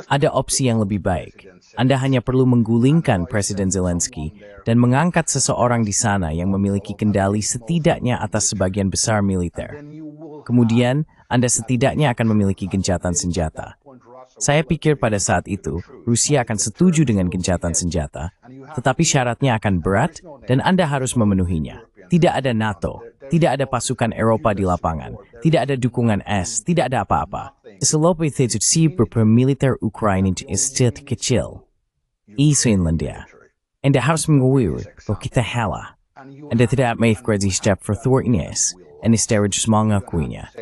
Ada opsi yang lebih baik. Anda hanya perlu menggulingkan Presiden Zelensky dan mengangkat seseorang di sana yang memiliki kendali setidaknya atas sebagian besar militer. Kemudian, Anda setidaknya akan memiliki gencatan senjata. Saya pikir pada saat itu, Rusia akan setuju dengan gencatan senjata, tetapi syaratnya akan berat dan Anda harus memenuhinya. Tidak ada NATO, tidak ada pasukan Eropa di lapangan, tidak ada dukungan tidak ada apa-apa. Selopitetsutsi berpemiliter Ukraina itu istilahnya kecil. Finlandia. Anda harus mengawir bahwa kita halah. Anda tidak mengikuti step for Thor Ines, and isterij mengakuinya.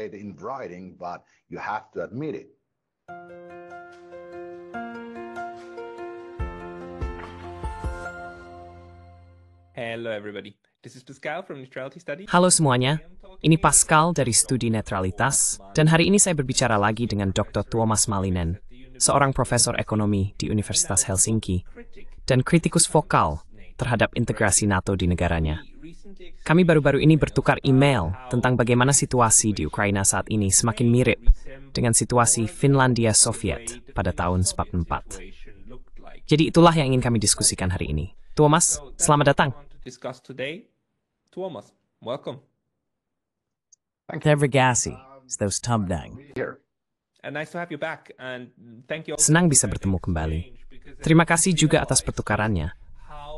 Hello everybody. This is Pascal from Neutrality Study. Halo semuanya, ini Pascal dari Studi Netralitas, dan hari ini saya berbicara lagi dengan Dr. Tuomas Malinen, seorang profesor ekonomi di Universitas Helsinki, dan kritikus vokal terhadap integrasi NATO di negaranya. Kami baru-baru ini bertukar email tentang bagaimana situasi di Ukraina saat ini semakin mirip dengan situasi Finlandia Soviet pada tahun 1944. Jadi itulah yang ingin kami diskusikan hari ini. Tuomas, selamat datang. Tuomas, welcome. Terima kasih, Stos Tumdang. And nice to have you back, and thank you. Senang bisa bertemu kembali. Terima kasih juga atas pertukarannya.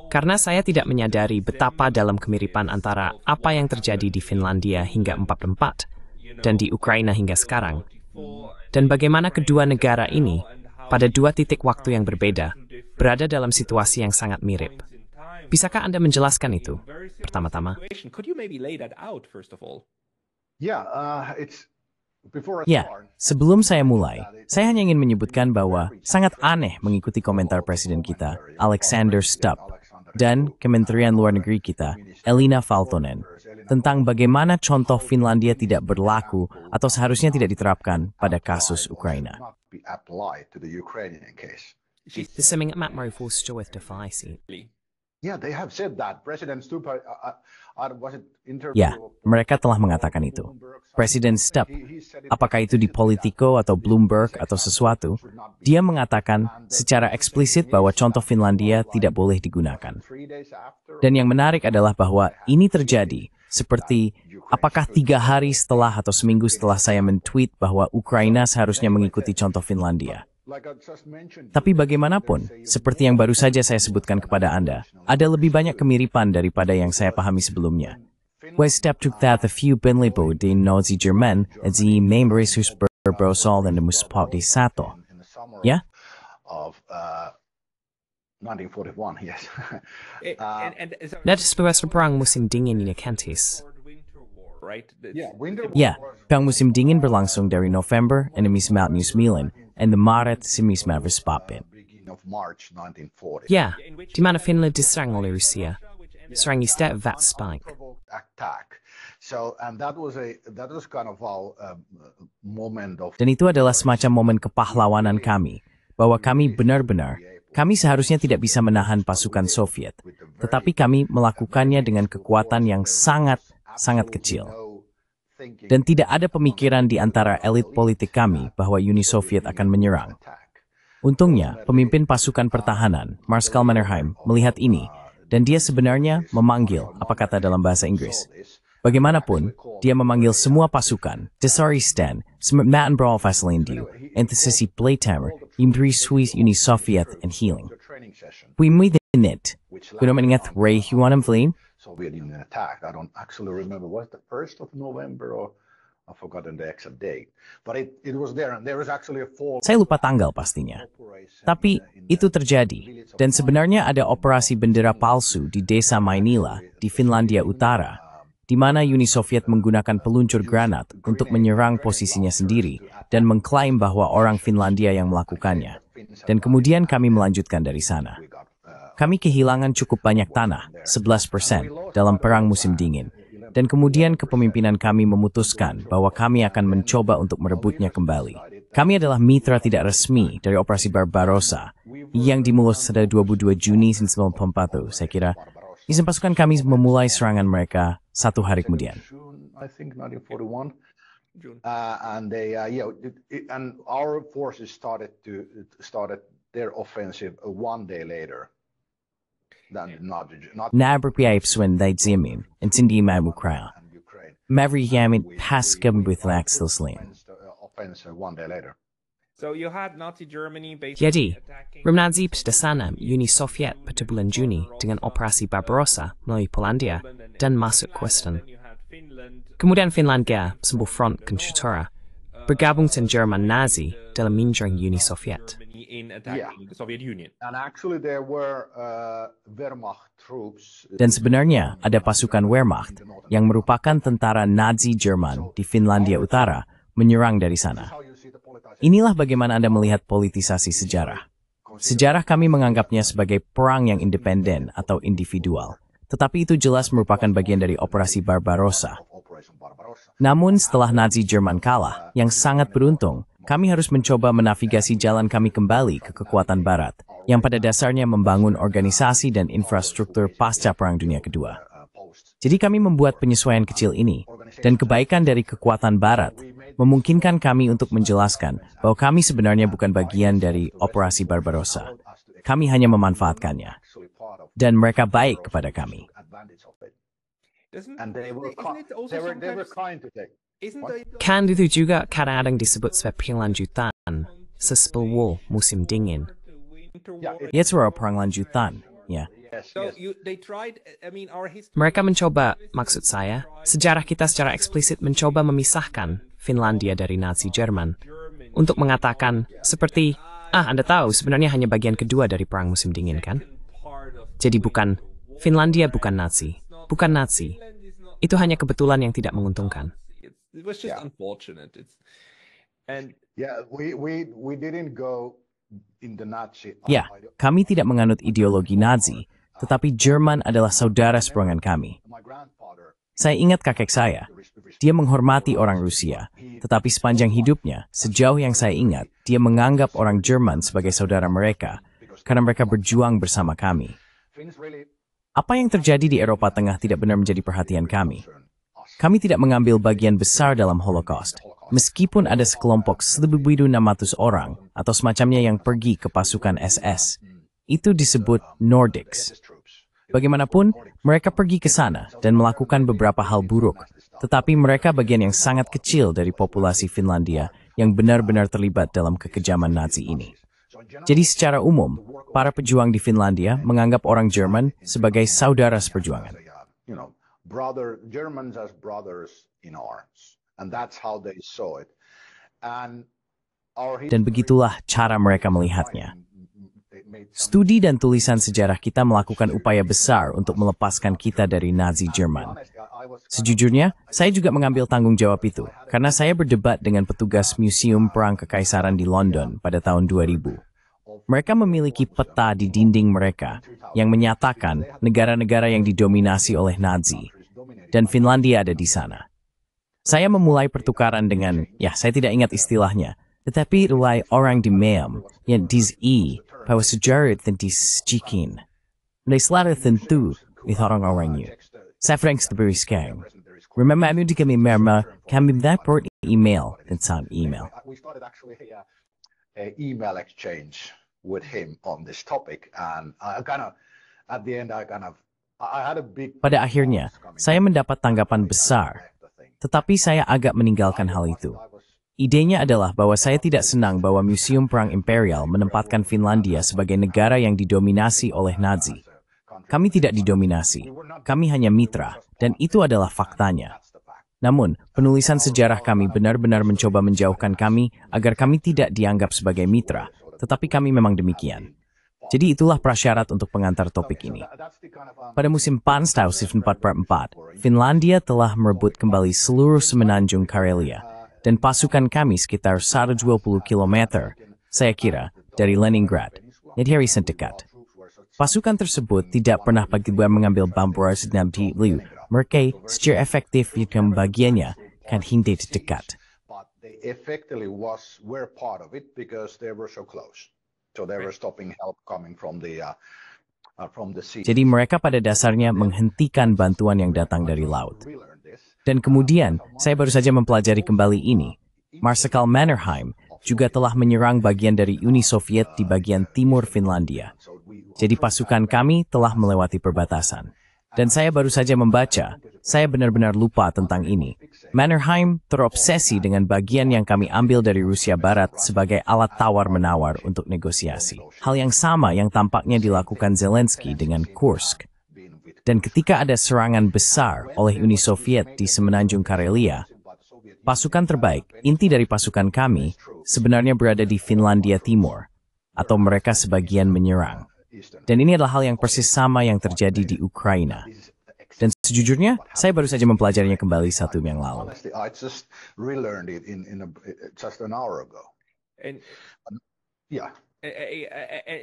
Karena saya tidak menyadari betapa dalam kemiripan antara apa yang terjadi di Finlandia hingga 1944 dan di Ukraina hingga sekarang, dan bagaimana kedua negara ini pada dua titik waktu yang berbeda berada dalam situasi yang sangat mirip. Bisakah Anda menjelaskan itu, pertama-tama? Ya, sebelum saya mulai, saya hanya ingin menyebutkan bahwa sangat aneh mengikuti komentar Presiden kita, Alexander Stubb, dan Kementerian Luar Negeri kita, Elina Valtonen, tentang bagaimana contoh Finlandia tidak berlaku atau seharusnya tidak diterapkan pada kasus Ukraina. Ya, mereka telah mengatakan itu. Presiden Stubb, apakah itu di Politico atau Bloomberg atau sesuatu, dia mengatakan secara eksplisit bahwa contoh Finlandia tidak boleh digunakan. Dan yang menarik adalah bahwa ini terjadi seperti apakah 3 hari setelah atau seminggu setelah saya men-tweet bahwa Ukraina seharusnya mengikuti contoh Finlandia. Tapi bagaimanapun, seperti yang baru saja saya sebutkan kepada Anda, ada lebih banyak kemiripan daripada yang saya pahami sebelumnya. Westep took that a few benlibo di Nazi Jerman as the members who berbosol dan muspak di Sato. Ya? Dat is bewijs perang musim dingin ini Kentis. Ya, perang musim dingin berlangsung dari November en de mismaat New Zealand en de Maret si mismaat Verstappen. Ya, di mana Finland diserang oleh Rusia. Serang Stat Vat Spike. Dan itu adalah semacam momen kepahlawanan kami, bahwa kami seharusnya tidak bisa menahan pasukan Soviet, tetapi kami melakukannya dengan kekuatan yang sangat kecil. Dan tidak ada pemikiran di antara elit politik kami bahwa Uni Soviet akan menyerang. Untungnya, pemimpin pasukan pertahanan, Marskal Mannerheim, melihat ini, dan dia sebenarnya memanggil, apa kata dalam bahasa Inggris. Bagaimanapun, dia memanggil semua pasukan, Desaristan, Smatan Brawl Fasalindu, Anthesisi Playtimer, Imbri Swiss Uni Soviet, and Healing. Pwimwi Nit, kuno mengingat Ray Huanam Vleen? Soviet Union attacked. I don't actually remember, was it the 1st of November or I've forgotten the exact date. But it was there and there was actually a fall. Saya lupa tanggal pastinya. Tapi itu terjadi dan sebenarnya ada operasi bendera palsu di desa Mainila di Finlandia Utara di mana Uni Soviet menggunakan peluncur granat untuk menyerang posisinya sendiri dan mengklaim bahwa orang Finlandia yang melakukannya. Dan kemudian kami melanjutkan dari sana. Kami kehilangan cukup banyak tanah, 11% dalam perang musim dingin. Dan kemudian kepemimpinan kami memutuskan bahwa kami akan mencoba untuk merebutnya kembali. Kami adalah mitra tidak resmi dari Operasi Barbarossa yang dimulai pada 22 Juni 1941, saya kira. Izin pasukan kami memulai serangan mereka 1 hari kemudian. June. And they, and our forces started their offensive 1 day later than Naberpiaip swin they zimin, and Cindy Mamukra. Ukraine. Mavri Yamin Pascam with Laxilslin. Offensive 1 day later. So you had Nazi Germany Jadi, basically attacking Rumnazi Pdasanam Uni Soviet pada bulan Juni dengan operasi Barbarossa melalui Polandia dan masuk ke Western. Then you had Finland. Kemudian Finlandia sembuh front Konstitura, bergabung dengan Jerman Nazi dalam menjering Uni Soviet. Germany in attacking the Soviet Union. And actually there were Wehrmacht troops. Dan sebenarnya ada pasukan Wehrmacht yang merupakan tentara Nazi Jerman di Finlandia Utara menyerang dari sana. Inilah bagaimana Anda melihat politisasi sejarah. Sejarah kami menganggapnya sebagai perang yang independen atau individual, tetapi itu jelas merupakan bagian dari operasi Barbarossa. Namun setelah Nazi Jerman kalah, yang sangat beruntung, kami harus mencoba menavigasi jalan kami kembali ke kekuatan Barat, yang pada dasarnya membangun organisasi dan infrastruktur pasca Perang Dunia Kedua. Jadi kami membuat penyesuaian kecil ini, dan kebaikan dari kekuatan Barat memungkinkan kami untuk menjelaskan bahwa kami sebenarnya bukan bagian dari operasi Barbarossa. Kami hanya memanfaatkannya. Dan mereka baik kepada kami. And they were kind to take. Kan itu juga kadang-kadang disebut sebagai penlanjutan sespelwul musim dingin. Ya, itu perang lanjutan. Ya. So they tried. I mean, our history. Mereka mencoba, maksud saya, sejarah kita secara eksplisit mencoba memisahkan Finlandia dari Nazi Jerman untuk mengatakan seperti, Anda tahu sebenarnya hanya bagian kedua dari Perang Musim Dingin kan? Jadi bukan, Finlandia bukan Nazi, bukan Nazi. Itu hanya kebetulan yang tidak menguntungkan. It was just unfortunate. And We didn't go in the Nazi. Ya, kami tidak menganut ideologi Nazi, tetapi Jerman adalah saudara seperangan kami. My grandfather. Saya ingat kakek saya. Dia menghormati orang Rusia, tetapi sepanjang hidupnya, sejauh yang saya ingat, dia menganggap orang Jerman sebagai saudara mereka, karena mereka berjuang bersama kami. Apa yang terjadi di Eropa Tengah tidak benar menjadi perhatian kami. Kami tidak mengambil bagian besar dalam Holocaust, meskipun ada sekelompok 1.600 orang atau semacamnya yang pergi ke pasukan SS. Itu disebut Nordics. Bagaimanapun, mereka pergi ke sana dan melakukan beberapa hal buruk, tetapi mereka bagian yang sangat kecil dari populasi Finlandia yang benar-benar terlibat dalam kekejaman Nazi ini. Jadi secara umum, para pejuang di Finlandia menganggap orang Jerman sebagai saudara seperjuangan. Germans as brothers in arms, and that's how they saw it. Dan begitulah cara mereka melihatnya. Studi dan tulisan sejarah kita melakukan upaya besar untuk melepaskan kita dari Nazi Jerman. Sejujurnya, saya juga mengambil tanggung jawab itu, karena saya berdebat dengan petugas Museum Perang Kekaisaran di London pada tahun 2000. Mereka memiliki peta di dinding mereka yang menyatakan negara-negara yang didominasi oleh Nazi, dan Finlandia ada di sana. Saya memulai pertukaran dengan, saya tidak ingat istilahnya, tetapi mulai orang di Meam yang diz'i bahwa sejarah tentu selalu tentu itu orang-orangnya. Saya Frank Stubbery sekarang. Remember, kami dapat email tentang email. We started actually a email exchange with him on this topic, and at the end I had a big. Pada akhirnya, saya mendapat tanggapan besar, tetapi saya agak meninggalkan hal itu. Idenya adalah bahwa saya tidak senang bahwa Museum Perang Imperial menempatkan Finlandia sebagai negara yang didominasi oleh Nazi. Kami tidak didominasi, kami hanya mitra, dan itu adalah faktanya. Namun, penulisan sejarah kami benar-benar mencoba menjauhkan kami agar kami tidak dianggap sebagai mitra, tetapi kami memang demikian. Jadi itulah prasyarat untuk pengantar topik ini. Pada musim Panstausis 4/4, Finlandia telah merebut kembali seluruh semenanjung Karelia, dan pasukan kami sekitar 120 km, saya kira, dari Leningrad, dari sendekat. Pasukan tersebut tidak pernah mengambil Barbarossa dan Liu. Mereka secara efektif yang bagiannya kan hindi dekat. But they effectively were part of it because they were so close. So they were stopping help coming from the sea. Jadi mereka pada dasarnya menghentikan bantuan yang datang dari laut. Dan kemudian, saya baru saja mempelajari kembali ini. Marshal Mannerheim juga telah menyerang bagian dari Uni Soviet di bagian timur Finlandia. Jadi pasukan kami telah melewati perbatasan. Dan saya baru saja membaca, saya benar-benar lupa tentang ini. Mannerheim terobsesi dengan bagian yang kami ambil dari Rusia Barat sebagai alat tawar-menawar untuk negosiasi. Hal yang sama yang tampaknya dilakukan Zelensky dengan Kursk. Dan ketika ada serangan besar oleh Uni Soviet di Semenanjung Karelia, pasukan terbaik, inti dari pasukan kami, sebenarnya berada di Finlandia Timur, atau mereka sebagian menyerang. Dan ini adalah hal yang persis sama yang terjadi di Ukraina. Dan sejujurnya, saya baru saja mempelajarinya kembali 1 minggu yang lalu.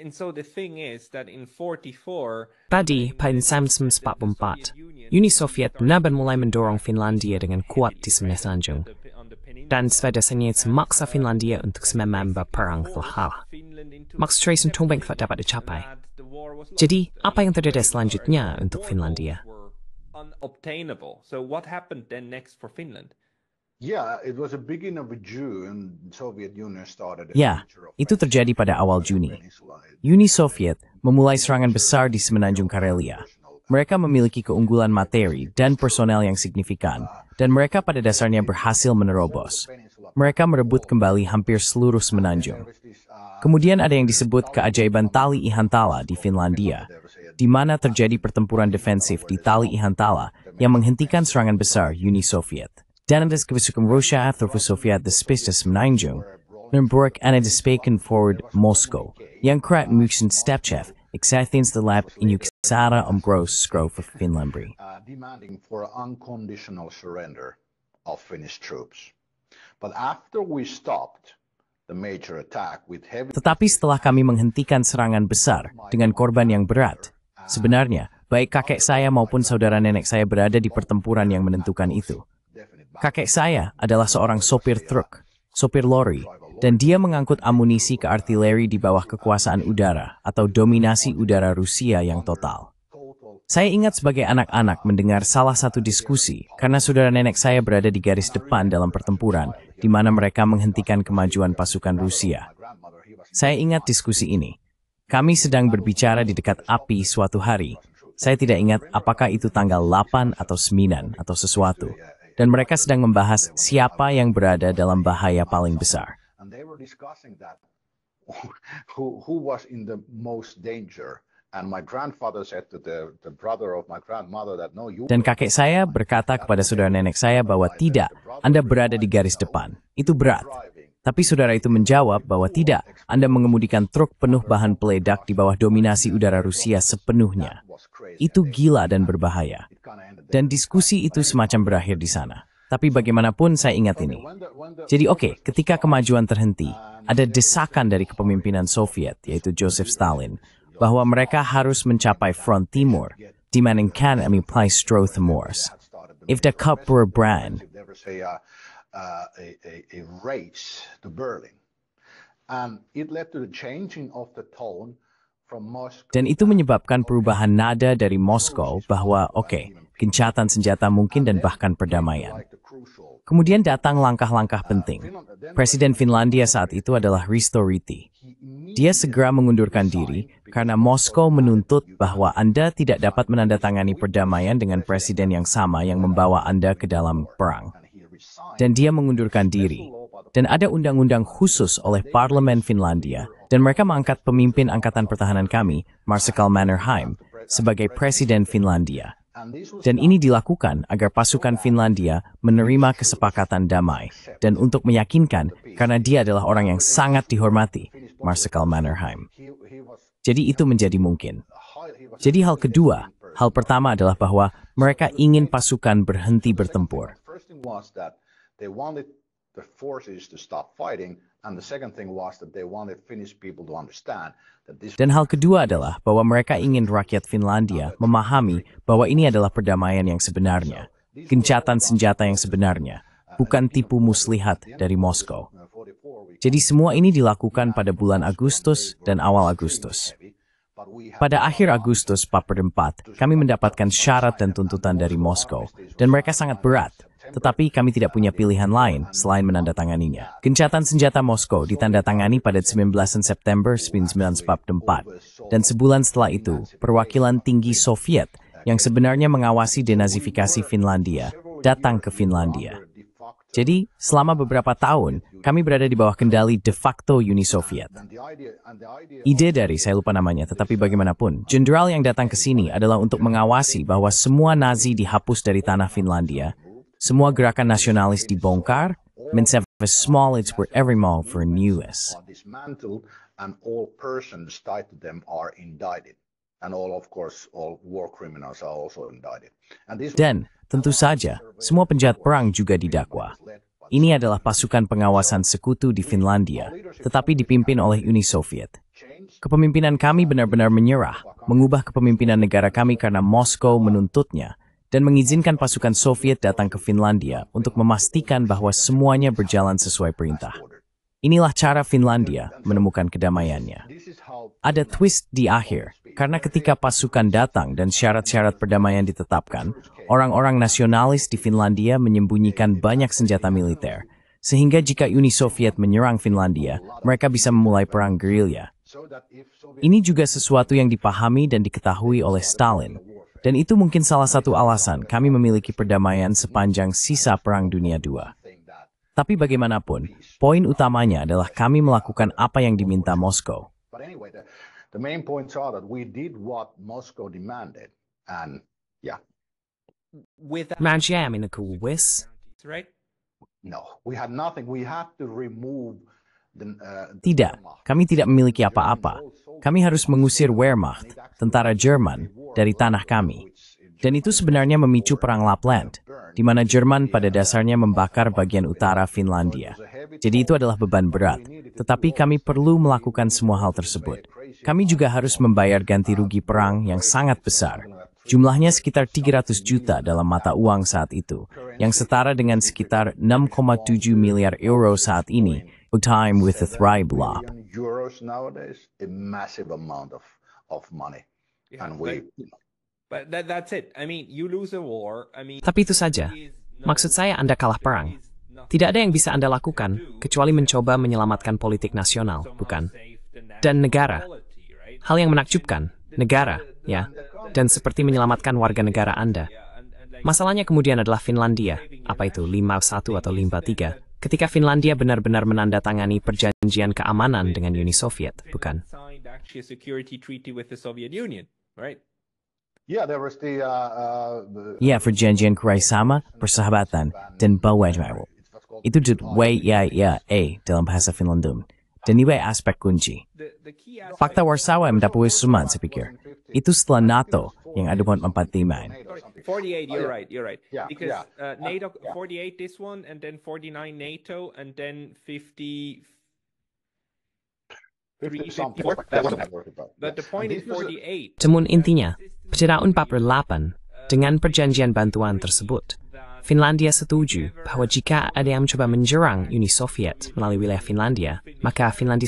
And so the thing is that in 44 Tadi, pada 1944, Uni Soviet benar-benar mulai mendorong Finlandia dengan kuat di Semenanjung. Dan pada dasarnya memaksa Finlandia untuk member perang telah kalah. Maksud Trace Tongbeng dapat dicapai. Jadi, apa yang terjadi selanjutnya untuk Finlandia? unobtainable. So what happened then next for Finland? Yeah, it was a beginning of June. Soviet Union started. Ya, itu terjadi pada awal Juni. Uni Soviet memulai serangan besar di Semenanjung Karelia. Mereka memiliki keunggulan materi dan personel yang signifikan, dan mereka pada dasarnya berhasil menerobos. Mereka merebut kembali hampir seluruh Semenanjung. Kemudian ada yang disebut keajaiban Tali Ihantala di Finlandia, di mana terjadi pertempuran defensif di Tali Ihantala yang menghentikan serangan besar Uni Soviet. Dan ada kebesukan Rusia atau Soviet the Space Semenanjung, membuat ada spaken forward Moskow, yang kerat mungkin Stepchev, exciting the lab in Yuksara Gross Grove of Finlandry. Demanding for unconditional surrender of Finnish troops. But after we stopped the major attack with heavy... Tetapi setelah kami menghentikan serangan besar dengan korban yang berat, sebenarnya baik kakek saya maupun saudara nenek saya berada di pertempuran yang menentukan itu. Kakek saya adalah seorang sopir truk, sopir lori, dan dia mengangkut amunisi ke artileri di bawah kekuasaan udara atau dominasi udara Rusia yang total. Saya ingat sebagai anak-anak mendengar salah satu diskusi karena saudara nenek saya berada di garis depan dalam pertempuran di mana mereka menghentikan kemajuan pasukan Rusia. Saya ingat diskusi ini. Kami sedang berbicara di dekat api suatu hari. Saya tidak ingat apakah itu tanggal 8 atau 9 atau sesuatu. Dan mereka sedang membahas siapa yang berada dalam bahaya paling besar. And they were discussing that, who was in the most danger. And my grandfather said to the brother of my grandmother that no, you... Dan kakek saya berkata kepada saudara nenek saya bahwa tidak, Anda berada di garis depan. Itu berat. Tapi saudara itu menjawab bahwa tidak, Anda mengemudikan truk penuh bahan peledak di bawah dominasi udara Rusia sepenuhnya. Itu gila dan berbahaya. Dan diskusi itu semacam berakhir di sana. Tapi bagaimanapun saya ingat ini. Jadi oke, ketika kemajuan terhenti, ada desakan dari kepemimpinan Soviet, yaitu Joseph Stalin, bahwa mereka harus mencapai front timur, demanding can apply Strothmores. If the cup were brand, a race to Berlin. And it led to the changing of the tone from Moscow. Dan itu menyebabkan perubahan nada dari Moskow bahwa oke, gencatan senjata mungkin dan bahkan perdamaian. Kemudian datang langkah-langkah penting. Presiden Finlandia saat itu adalah Risto Ryti. Dia segera mengundurkan diri karena Moskow menuntut bahwa Anda tidak dapat menandatangani perdamaian dengan presiden yang sama yang membawa Anda ke dalam perang. Dan dia mengundurkan diri. Dan ada undang-undang khusus oleh Parlemen Finlandia, dan mereka mengangkat pemimpin Angkatan Pertahanan kami, Marshal Mannerheim, sebagai Presiden Finlandia. Dan ini dilakukan agar pasukan Finlandia menerima kesepakatan damai, dan untuk meyakinkan karena dia adalah orang yang sangat dihormati, Marshal Mannerheim. Jadi itu menjadi mungkin. Jadi hal kedua, hal pertama adalah bahwa mereka ingin pasukan berhenti bertempur. They wanted the forces to stop fighting, and the second thing was that they wanted Finnish people to understand that this... Dan hal kedua adalah bahwa mereka ingin rakyat Finlandia memahami bahwa ini adalah perdamaian yang sebenarnya, gencatan senjata yang sebenarnya, bukan tipu muslihat dari Moskow. Jadi semua ini dilakukan pada bulan Agustus dan awal Agustus. Pada akhir Agustus 44, kami mendapatkan syarat dan tuntutan dari Moskow, dan mereka sangat berat. tetapi kami tidak punya pilihan lain selain menandatanganinya. Gencatan senjata Moskow ditandatangani pada 19 September 1944, dan sebulan setelah itu, perwakilan tinggi Soviet yang sebenarnya mengawasi denazifikasi Finlandia datang ke Finlandia. Jadi, selama beberapa tahun, kami berada di bawah kendali de facto Uni Soviet. Ide dari, saya lupa namanya, tetapi bagaimanapun, jenderal yang datang ke sini adalah untuk mengawasi bahwa semua Nazi dihapus dari tanah Finlandia, semua gerakan nasionalis dibongkar, Smolets were every mall for news. And all persons tied to them are indicted. And all, of course, all war criminals are also indicted. Dan, tentu saja, semua penjahat perang juga didakwa. Ini adalah pasukan pengawasan sekutu di Finlandia, tetapi dipimpin oleh Uni Soviet. Kepemimpinan kami benar-benar menyerah, mengubah kepemimpinan negara kami karena Moskow menuntutnya, dan mengizinkan pasukan Soviet datang ke Finlandia untuk memastikan bahwa semuanya berjalan sesuai perintah. Inilah cara Finlandia menemukan kedamaiannya. Ada twist di akhir, karena ketika pasukan datang dan syarat-syarat perdamaian ditetapkan, orang-orang nasionalis di Finlandia menyembunyikan banyak senjata militer, sehingga jika Uni Soviet menyerang Finlandia, mereka bisa memulai perang gerilya. Ini juga sesuatu yang dipahami dan diketahui oleh Stalin, dan itu mungkin salah satu alasan kami memiliki perdamaian sepanjang sisa Perang Dunia II. Tapi bagaimanapun, poin utamanya adalah kami melakukan apa yang diminta Moskow. The main points are that we did what Moscow demanded, and yeah. Magia Minakul-Wis. Right? No, we had nothing. We had to remove the Tidak, kami tidak memiliki apa-apa. Kami harus mengusir Wehrmacht, tentara Jerman, dari tanah kami. Dan itu sebenarnya memicu Perang Lapland, di mana Jerman pada dasarnya membakar bagian utara Finlandia. Jadi itu adalah beban berat, tetapi kami perlu melakukan semua hal tersebut. Kami juga harus membayar ganti rugi perang yang sangat besar. Jumlahnya sekitar 300 juta dalam mata uang saat itu, yang setara dengan sekitar 6,7 miliar euro saat ini, time with the Thrive Law. euros nowadays, a massive amount of money. Yeah, And we, but that's it. I mean, you lose a war. I mean, Tapi itu saja. Maksud saya Anda kalah perang. Tidak ada yang bisa Anda lakukan, kecuali mencoba menyelamatkan politik nasional, bukan? Dan negara. Hal yang menakjubkan, negara, ya. Dan seperti menyelamatkan warga negara Anda. Masalahnya kemudian adalah Finlandia, apa itu 51 atau 53, ketika Finlandia benar-benar menandatangani perjanjian keamanan dengan Uni Soviet, bukan? yeah, there was the Ya, perjanjian kerjasama, persahabatan, dan bawa-bawa. Itu dalam bahasa Finlandum. Dan ini aspek kunci. Fakta Warsawa mendapat suman, saya pikir. Itu setelah NATO yang ada 45. 48, you're right. Yeah, Because yeah. NATO, 48 this one, and then 49 NATO, and then 50. 50 something. That wasn't worth about. But the point is 48. Namun intinya, pada tahun 48, dengan perjanjian bantuan tersebut, Finlandia setuju bahwa jika ada yang mencoba menyerang Uni Soviet melalui wilayah Finlandia, maka Finlandia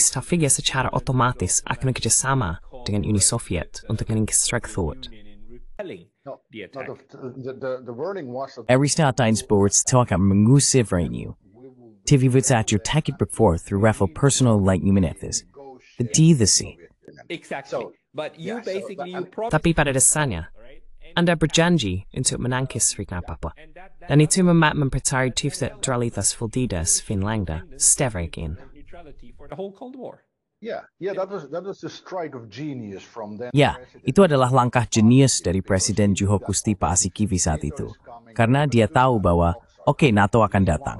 secara otomatis akan bekerjasama dengan Uni Soviet untuk meningkatkan thought. The wording was that Aristoteles boards talk about mengusir renew. TV at your take it before through raffle personal like humanithes. The D the C. Exactly. But you basically you Tapi pada dasarnya, Anda berjanji untuk menangkis apa-apa. Dan itu mempercayai neutralitas Valdidas Finlandia Steverkin. neutrality for the whole Cold War. yeah, that was the strike of genius from then. Ya, itu adalah langkah jenius dari Presiden Juho Kusti Paasikivi saat itu. Karena dia tahu bahwa, oke, NATO akan datang.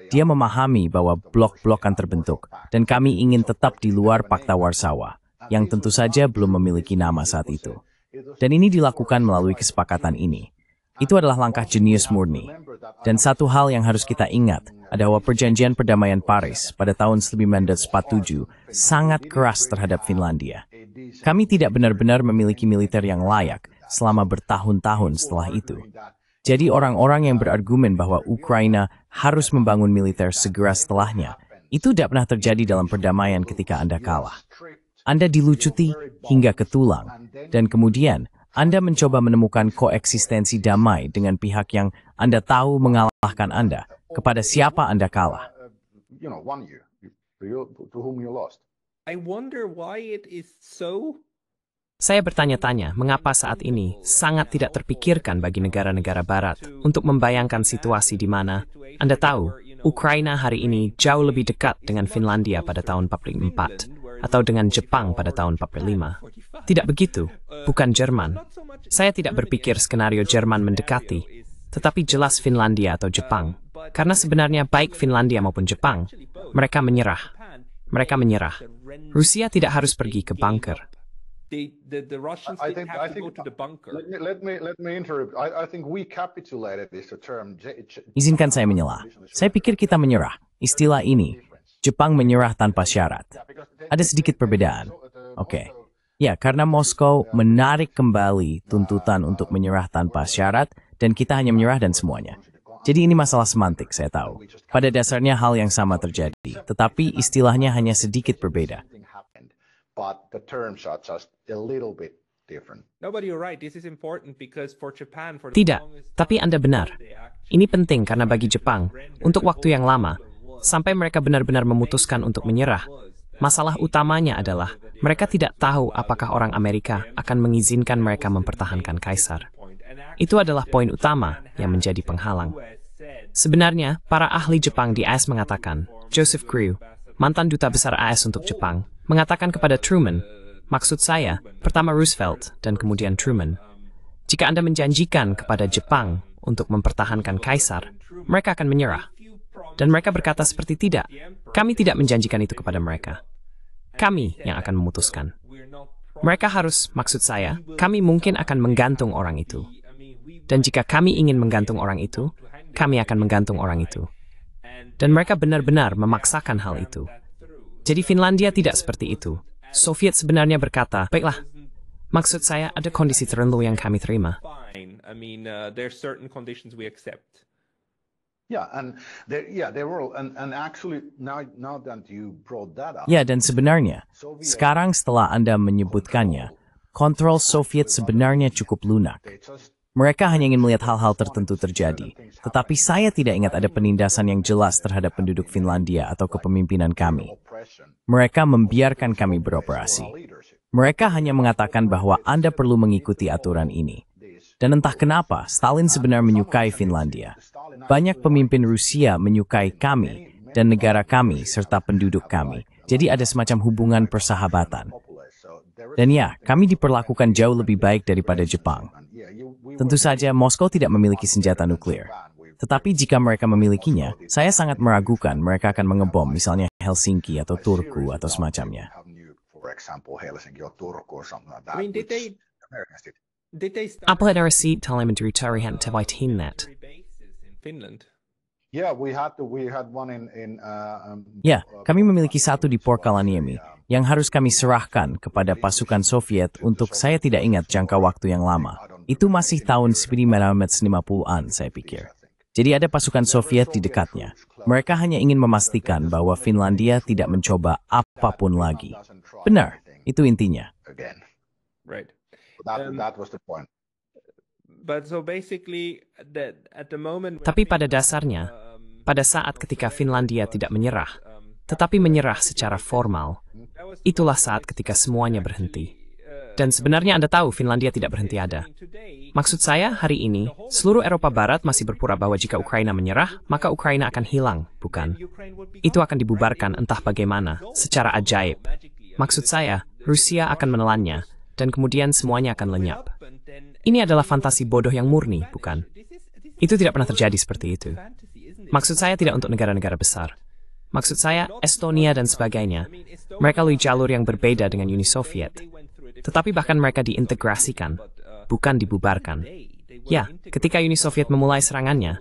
Dia memahami bahwa blok-blok akan terbentuk, dan kami ingin tetap di luar Pakta Warsawa, yang tentu saja belum memiliki nama saat itu. Dan ini dilakukan melalui kesepakatan ini. Itu adalah langkah jenius murni. Dan satu hal yang harus kita ingat adalah perjanjian perdamaian Paris pada tahun 1947 sangat keras terhadap Finlandia. Kami tidak benar-benar memiliki militer yang layak selama bertahun-tahun setelah itu. Jadi orang-orang yang berargumen bahwa Ukraina harus membangun militer segera setelahnya, itu tidak pernah terjadi dalam perdamaian ketika Anda kalah. Anda dilucuti hingga ke tulang, dan kemudian Anda mencoba menemukan koeksistensi damai dengan pihak yang Anda tahu mengalahkan Anda. Kepada siapa Anda kalah? Won you, to whom you lost. I wonder why it is so. Saya bertanya-tanya mengapa saat ini sangat tidak terpikirkan bagi negara-negara barat untuk membayangkan situasi di mana, Anda tahu, Ukraina hari ini jauh lebih dekat dengan Finlandia pada tahun 44 atau dengan Jepang pada tahun 45. Tidak begitu, bukan Jerman. Saya tidak berpikir skenario Jerman mendekati, tetapi jelas Finlandia atau Jepang. Karena sebenarnya baik Finlandia maupun Jepang, mereka menyerah. Mereka menyerah. Rusia tidak harus pergi ke bunker. The Russians didn't have to go to the bunker. Let me interrupt. I think we capitulated is the term. Izinkan saya menyela. Saya pikir kita menyerah. Istilah ini, Jepang menyerah tanpa syarat. Ada sedikit perbedaan. Oke. Ya, karena Moskow menarik kembali tuntutan untuk menyerah tanpa syarat, dan kita hanya menyerah dan semuanya. Jadi ini masalah semantik, saya tahu. Pada dasarnya hal yang sama terjadi, tetapi istilahnya hanya sedikit berbeda. But the terms are just a little bit different. No, but you're right. This is important because for Japan, for the Tidak, longest tapi time, Anda benar. they actually Ini penting karena bagi Jepang, untuk waktu yang lama, sampai mereka benar-benar memutuskan untuk menyerah, masalah utamanya adalah mereka tidak tahu apakah orang Amerika akan mengizinkan mereka mempertahankan kaisar. Itu adalah poin utama yang menjadi penghalang. Sebenarnya, para ahli Jepang di AS mengatakan, Joseph Grew, mantan duta besar AS untuk Jepang, mengatakan kepada Truman, maksud saya, pertama Roosevelt dan kemudian Truman, jika Anda menjanjikan kepada Jepang untuk mempertahankan kaisar, mereka akan menyerah. Dan mereka berkata seperti tidak, kami tidak menjanjikan itu kepada mereka. Kami yang akan memutuskan. Mereka harus, maksud saya, kami mungkin akan menggantung orang itu. Dan jika kami ingin menggantung orang itu, kami akan menggantung orang itu. Dan mereka benar-benar memaksakan hal itu. Jadi Finlandia tidak seperti itu. Soviet sebenarnya berkata, baiklah, maksud saya ada kondisi tertentu yang kami terima. fine. I mean, there's certain conditions we accept. Yeah, and they were, and actually now that you brought that up. Ya, dan sebenarnya, sekarang setelah Anda menyebutkannya, kontrol Soviet sebenarnya cukup lunak. They just Mereka hanya ingin melihat hal-hal tertentu terjadi. Tetapi saya tidak ingat ada penindasan yang jelas terhadap penduduk Finlandia atau kepemimpinan kami. Mereka membiarkan kami beroperasi. Mereka hanya mengatakan bahwa Anda perlu mengikuti aturan ini. Dan entah kenapa, Stalin sebenarnya menyukai Finlandia. Banyak pemimpin Rusia menyukai kami dan negara kami serta penduduk kami. Jadi ada semacam hubungan persahabatan. Dan ya, kami diperlakukan jauh lebih baik daripada Jepang. Tentu saja, Moskow tidak memiliki senjata nuklir. Tetapi jika mereka memilikinya, saya sangat meragukan mereka akan mengebom misalnya Helsinki atau Turku atau semacamnya. I mean, did they start Apa era si Parliamentary Tarihan Tewaitinnet? bases in Finland? Yeah, we had one in Ya, kami memiliki satu di Porkkalaniemi yang harus kami serahkan kepada pasukan Soviet untuk saya tidak ingat jangka waktu yang lama. Itu masih tahun 1950-an, saya pikir. Jadi ada pasukan Soviet di dekatnya. Mereka hanya ingin memastikan bahwa Finlandia tidak mencoba apapun lagi. Benar, itu intinya. again. Right. That was the point. But so basically, at the moment. Tapi pada dasarnya, pada saat ketika Finlandia tidak menyerah, tetapi menyerah secara formal, itulah saat ketika semuanya berhenti. Dan sebenarnya Anda tahu Finlandia tidak berhenti ada. Maksud saya, hari ini, seluruh Eropa Barat masih berpura bahwa jika Ukraina menyerah, maka Ukraina akan hilang, bukan? Itu akan dibubarkan entah bagaimana, secara ajaib. Maksud saya, Rusia akan menelannya, dan kemudian semuanya akan lenyap. Ini adalah fantasi bodoh yang murni, bukan? Itu tidak pernah terjadi seperti itu. Maksud saya tidak untuk negara-negara besar. Maksud saya, Estonia dan sebagainya, mereka lalui jalur yang berbeda dengan Uni Soviet. Tetapi bahkan mereka diintegrasikan, bukan dibubarkan. Ya, ketika Uni Soviet memulai serangannya,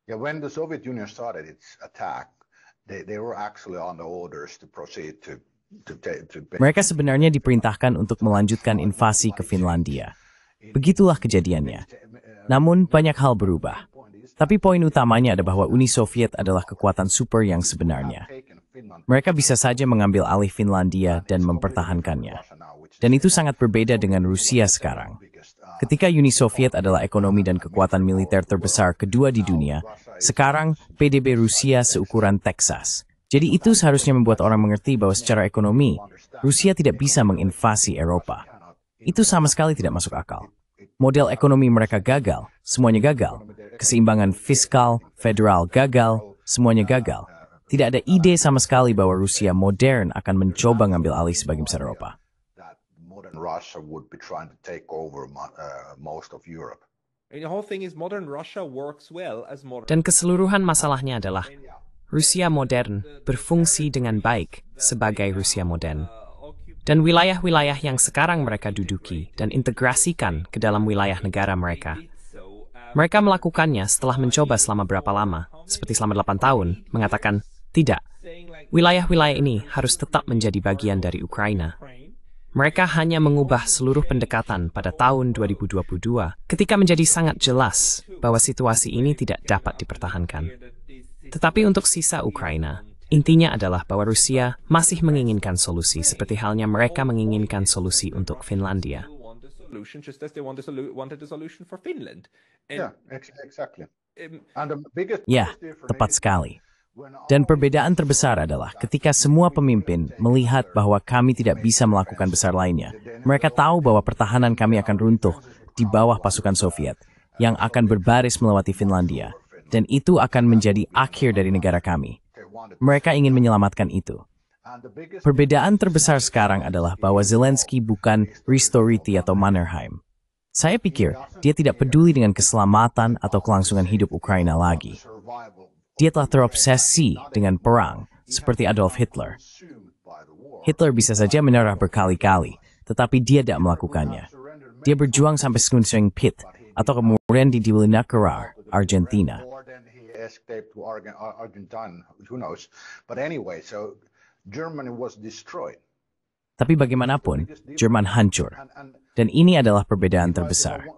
Yeah, when the Soviet Union started its attack, they were actually on the orders to proceed to Mereka sebenarnya diperintahkan untuk melanjutkan invasi ke Finlandia. Begitulah kejadiannya. Namun, banyak hal berubah. Tapi poin utamanya adalah bahwa Uni Soviet adalah kekuatan super yang sebenarnya. Mereka bisa saja mengambil alih Finlandia dan mempertahankannya. Dan itu sangat berbeda dengan Rusia sekarang. Ketika Uni Soviet adalah ekonomi dan kekuatan militer terbesar kedua di dunia, sekarang PDB Rusia seukuran Texas. Jadi itu seharusnya membuat orang mengerti bahwa secara ekonomi, Rusia tidak bisa menginvasi Eropa. Itu sama sekali tidak masuk akal. Model ekonomi mereka gagal, semuanya gagal. Keseimbangan fiskal, federal gagal, semuanya gagal. Tidak ada ide sama sekali bahwa Rusia modern akan mencoba ngambil alih sebagian besar Eropa. Russia would be trying to take over most of Europe. And the whole thing is modern Russia works well as modern. Dan keseluruhan masalahnya adalah Rusia modern berfungsi dengan baik sebagai Rusia modern. Dan wilayah-wilayah yang sekarang mereka duduki dan integrasikan ke dalam wilayah negara mereka. Mereka melakukannya setelah mencoba selama berapa lama, seperti selama 8 tahun, mengatakan, tidak, wilayah-wilayah ini harus tetap menjadi bagian dari Ukraina. Mereka hanya mengubah seluruh pendekatan pada tahun 2022 ketika menjadi sangat jelas bahwa situasi ini tidak dapat dipertahankan. Tetapi untuk sisa Ukraina, intinya adalah bahwa Rusia masih menginginkan solusi seperti halnya mereka menginginkan solusi untuk Finlandia. Just as they wanted a solution for Finland. Yeah, exactly. And the biggest Ya, tepat sekali. Dan perbedaan terbesar adalah ketika semua pemimpin melihat bahwa kami tidak bisa melakukan besar lainnya. Mereka tahu bahwa pertahanan kami akan runtuh di bawah pasukan Soviet yang akan berbaris melewati Finlandia. Dan itu akan menjadi akhir dari negara kami. Mereka ingin menyelamatkan itu. Perbedaan terbesar sekarang adalah bahwa Zelensky bukan Risto Ryti atau Mannerheim. Saya pikir dia tidak peduli dengan keselamatan atau kelangsungan hidup Ukraina lagi. Dia telah terobsesi dengan perang, seperti Adolf Hitler. Hitler bisa saja menyerah berkali-kali, tetapi dia tidak melakukannya. Dia berjuang sampai Skunsing Pit, atau kemudian di Diwilnakerar, Argentina. Tapi bagaimanapun, Jerman hancur. Dan ini adalah perbedaan terbesar.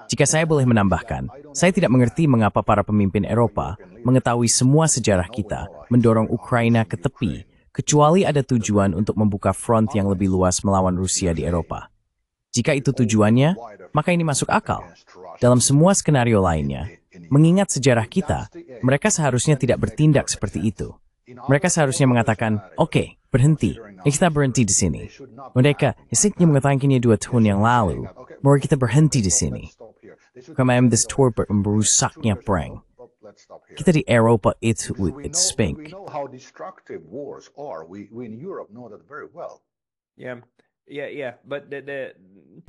Jika saya boleh menambahkan, saya tidak mengerti mengapa para pemimpin Eropa mengetahui semua sejarah kita mendorong Ukraina ke tepi, kecuali ada tujuan untuk membuka front yang lebih luas melawan Rusia di Eropa. Jika itu tujuannya, maka ini masuk akal. Dalam semua skenario lainnya, mengingat sejarah kita, mereka seharusnya tidak bertindak seperti itu. Mereka seharusnya mengatakan, oke, berhenti. Kita berhenti di sini. Mereka isiknya mengatakannya 2 tahun yang lalu. Mari kita berhenti di sini. Kemarin this tour merusaknya perang. Kita di Eropa it's spink.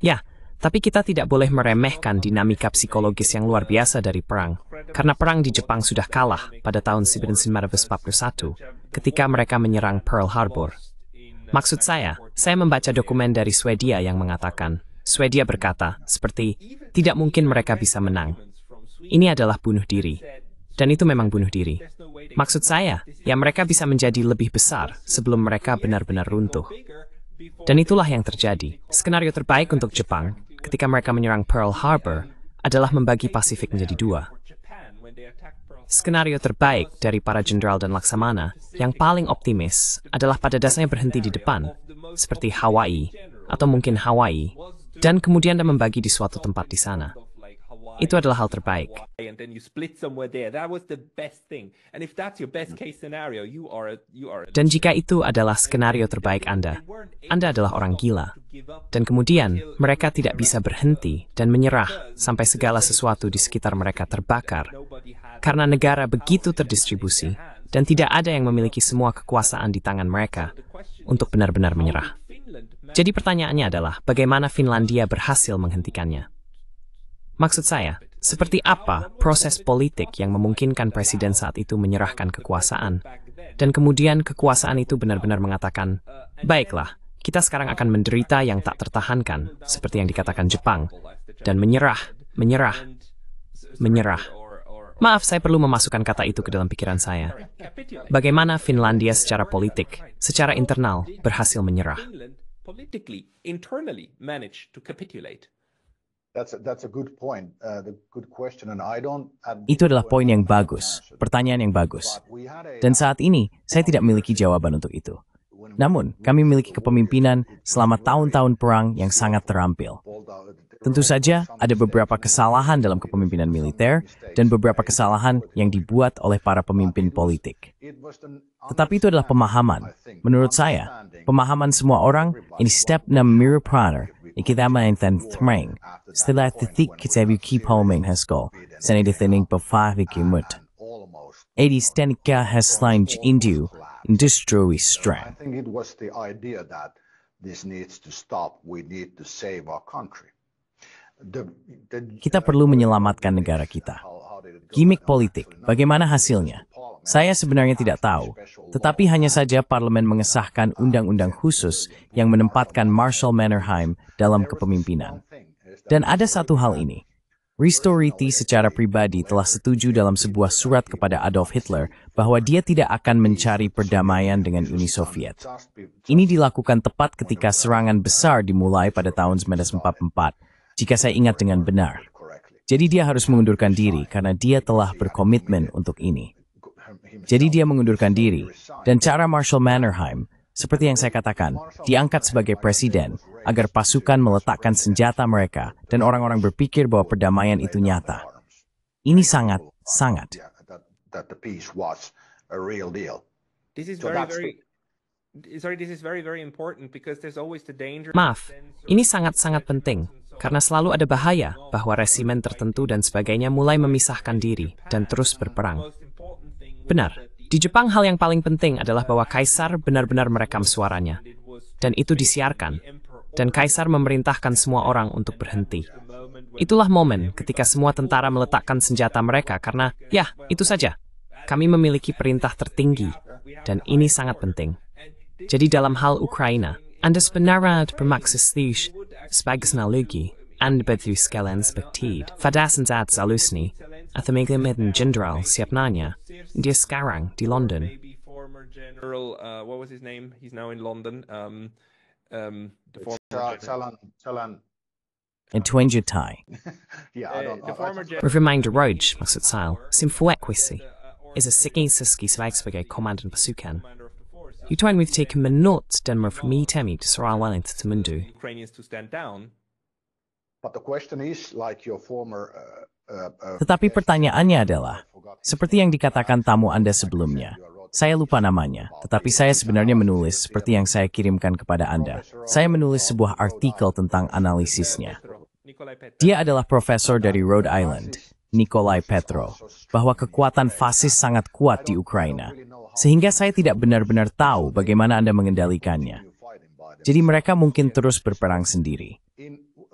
Ya, tapi kita tidak boleh meremehkan dinamika psikologis yang luar biasa dari perang. Karena perang di Jepang sudah kalah pada tahun 1941 ketika mereka menyerang Pearl Harbor. Maksud saya membaca dokumen dari Swedia yang mengatakan, Swedia berkata, seperti, tidak mungkin mereka bisa menang. Ini adalah bunuh diri. Dan itu memang bunuh diri. Maksud saya, ya mereka bisa menjadi lebih besar sebelum mereka benar-benar runtuh. Dan itulah yang terjadi. Skenario terbaik untuk Jepang ketika mereka menyerang Pearl Harbor adalah membagi Pasifik menjadi 2. Skenario terbaik dari para jenderal dan laksamana yang paling optimis adalah pada dasarnya berhenti di depan, seperti Hawaii, atau mungkin Hawaii, dan kemudian membagi di suatu tempat di sana. Itu adalah hal terbaik. Dan jika itu adalah skenario terbaik Anda adalah orang gila. Dan kemudian mereka tidak bisa berhenti dan menyerah sampai segala sesuatu di sekitar mereka terbakar. Karena negara begitu terdistribusi dan tidak ada yang memiliki semua kekuasaan di tangan mereka untuk benar-benar menyerah. Jadi pertanyaannya adalah bagaimana Finlandia berhasil menghentikannya? Maksud saya, seperti apa proses politik yang memungkinkan presiden saat itu menyerahkan kekuasaan, dan kemudian kekuasaan itu benar-benar mengatakan, baiklah, kita sekarang akan menderita yang tak tertahankan, seperti yang dikatakan Jepang, dan menyerah. Maaf, saya perlu memasukkan kata itu ke dalam pikiran saya. Bagaimana Finlandia secara politik, secara internal, berhasil menyerah? Itu adalah poin yang bagus, pertanyaan yang bagus. Dan saat ini, saya tidak memiliki jawaban untuk itu. Namun, kami memiliki kepemimpinan selama tahun-tahun perang yang sangat terampil. Tentu saja, ada beberapa kesalahan dalam kepemimpinan militer dan beberapa kesalahan yang dibuat oleh para pemimpin politik. Tetapi itu adalah pemahaman. Menurut saya, pemahaman semua orang ini step na merupakan kita mainkan threng. Setelah titik kita keep homing haskol, sana ditining pefahikimut. Edis tenika has slange into industry strength. I think it was the idea that this needs to stop. We need to save our country. Kita perlu menyelamatkan negara kita. Gimik politik, bagaimana hasilnya? Saya sebenarnya tidak tahu, tetapi hanya saja parlemen mengesahkan undang-undang khusus yang menempatkan Marshal Mannerheim dalam kepemimpinan. Dan ada satu hal ini. Risto Ryti secara pribadi telah setuju dalam sebuah surat kepada Adolf Hitler bahwa dia tidak akan mencari perdamaian dengan Uni Soviet. Ini dilakukan tepat ketika serangan besar dimulai pada tahun 1944. Jika saya ingat dengan benar. Jadi dia harus mengundurkan diri karena dia telah berkomitmen untuk ini. Jadi dia mengundurkan diri, dan cara Marshal Mannerheim, seperti yang saya katakan, diangkat sebagai presiden agar pasukan meletakkan senjata mereka dan orang-orang berpikir bahwa perdamaian itu nyata. Ini sangat. Maaf, ini sangat-sangat penting. Karena selalu ada bahaya bahwa resimen tertentu dan sebagainya mulai memisahkan diri dan terus berperang. Benar, di Jepang hal yang paling penting adalah bahwa kaisar benar-benar merekam suaranya. Dan itu disiarkan. Dan kaisar memerintahkan semua orang untuk berhenti. Itulah momen ketika semua tentara meletakkan senjata mereka karena, ya, itu saja. Kami memiliki perintah tertinggi. Dan ini sangat penting. Jadi dalam hal Ukraina, Anda sebenarnya bermaksud sebagai analogi, Anda betul sekalian seperti Fadasan Zad Zalusni, atau Megamedan Jenderal Siapnanya, dia sekarang di London. Maybe former general, what was his name? He's now in London. The former And Tuenjutai. Reminder Roj, maksud saya, simfuekwisi, is a siski sebagai komandan pasukan. Yutuan with taken menot dan merfmitemi to Sarawal into Tamundu. Ukrainians to stand down. But the question is, like your former Tetapi pertanyaannya adalah, seperti yang dikatakan tamu Anda sebelumnya, saya lupa namanya, tetapi saya sebenarnya menulis seperti yang saya kirimkan kepada Anda. Saya menulis sebuah artikel tentang analisisnya. Dia adalah profesor dari Rhode Island, Nikolai Petro, bahwa kekuatan fasis sangat kuat di Ukraina, sehingga saya tidak benar-benar tahu bagaimana Anda mengendalikannya. Jadi mereka mungkin terus berperang sendiri.